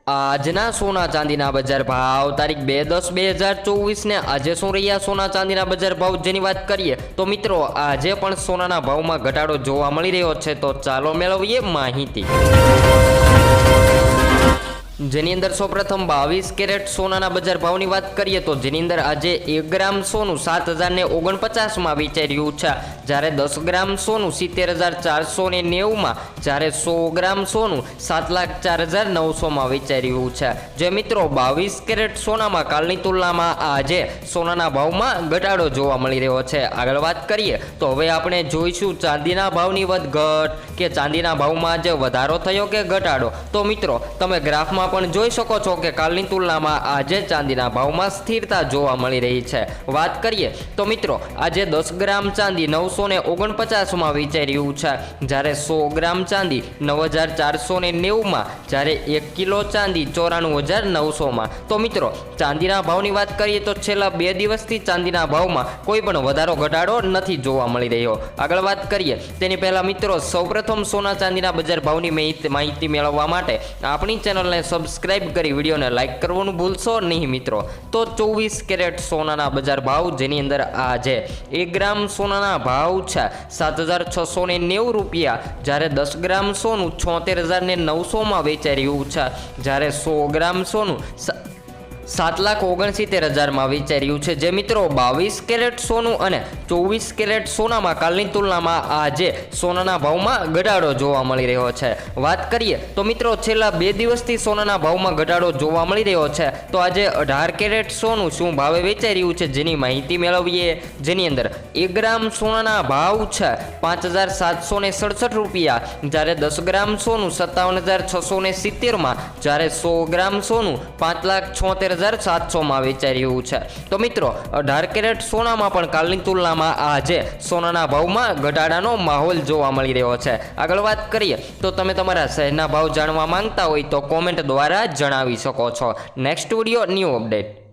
આજના સોના ચાંદીના બજાર ભાવ તારીખ 2/10/2024 ને આજે શું રહ્યા સોના ચાંદીના બજાર ભાવ જેની વાત કરીએ તો મિત્રો આજે પણ સોનાના ભાવમાં ઘટાડો જોવા મળી રહ્યો છે, તો ચાલો મેળવીએ માહિતી। જેની અંદર સૌપ્રથમ 22 કેરેટ સોનાના બજાર ભાવની વાત કરીએ તો જેની અંદર આજે 1 ગ્રામ સોનું 7049 માં વેચાઈ રહ્યું છે, જ્યારે 10 ગ્રામ સોનું 70490 માં, જ્યારે 100 ગ્રામ સોનું 704,900 માં વેચાઈ રહ્યું છે। જે મિત્રો 22 કેરેટ સોનામાં કાલની તુલનામાં આજે સોનાના ભાવમાં ઘટાડો જોવા મળી રહ્યો છે। આગળ વાત કરીએ તો હવે આપણે જોઈશું ચાંદીના ભાવની વધઘટ કે ચાંદીના ભાવમાં આજે વધારો થયો કે ઘટાડો। તો મિત્રો તમે ગ્રાફમાં પણ જોઈ શકો છો કે કાલની તુલનામાં આજે ચાંદીના ભાવમાં સ્થિરતા જોવા મળી રહી છે। વાત કરીએ તો મિત્રો આજે 10 ગ્રામ ચાંદી 949 માં વેચાઈ રહ્યું છે, જ્યારે 100 ગ્રામ ચાંદી 9490 માં, જ્યારે 1 કિલો ચાંદી 94900 માં। તો મિત્રો ચાંદીના ભાવની વાત કરીએ તો છેલ્લા 2 દિવસથી ચાંદીના ભાવમાં કોઈ પણ વધારો ઘટાડો નથી જોવા મળી રહ્યો। આગળ વાત કરીએ તેની પહેલા મિત્રો સૌપ્રથમ સોના ચાંદીના બજાર ભાવની માહિતી મેળવવા માટે આપણી ચેનલને સબસ્ક્રાઇબ કરી વિડીયોને લાઇક કરવાનું ભૂલશો નહીં મિત્રો। તો 24 કેરેટ સોનાના બજાર ભાવ જેની અંદર આજે 1 ગ્રામ સોનાના ભાવ છે 7690 રૂપિયા, જ્યારે 10 ગ્રામ સોનું 74900 માં વેચાઈ રહ્યું છે, જ્યારે 100 ગ્રામ સોનું 7,69,000 માં વેચાઈ રહ્યું છે। જે મિત્રો 22 કેરેટ સોનું અને 24 કેરેટ સોનામાં કાલની તુલનામાં આજે સોનાના ભાવમાં ઘટાડો જોવા મળી રહ્યો છે। વાત કરીએ તો મિત્રો છેલ્લા 2 દિવસથી સોનાના ભાવમાં ઘટાડો જોવા મળી રહ્યો છે, તો આજે 18 કેરેટ સોનું શું ભાવે વેચાઈ રહ્યું છે જેની માહિતી મેળવીએ। જેની અંદર 1 ગ્રામ સોનાના ભાવ છે 5,767 રૂપિયા, જ્યારે 10 ગ્રામ સોનું 57,670 માં, જ્યારે 100 ગ્રામ સોનું 5,76,700 માં વેચાઈ રહ્યું છે। તો મિત્રો 18 કેરેટ સોનામાં પણ કાલની તુલનામાં આજે સોનાના ભાવમાં ઘટાડાનો માહોલ જોવા મળી રહ્યો છે। આગળ વાત કરીએ તો તમે તમારા શહેરના ભાવ જાણવા માંગતા હોય તો કોમેન્ટ દ્વારા જણાવી શકો છો। Next video new update.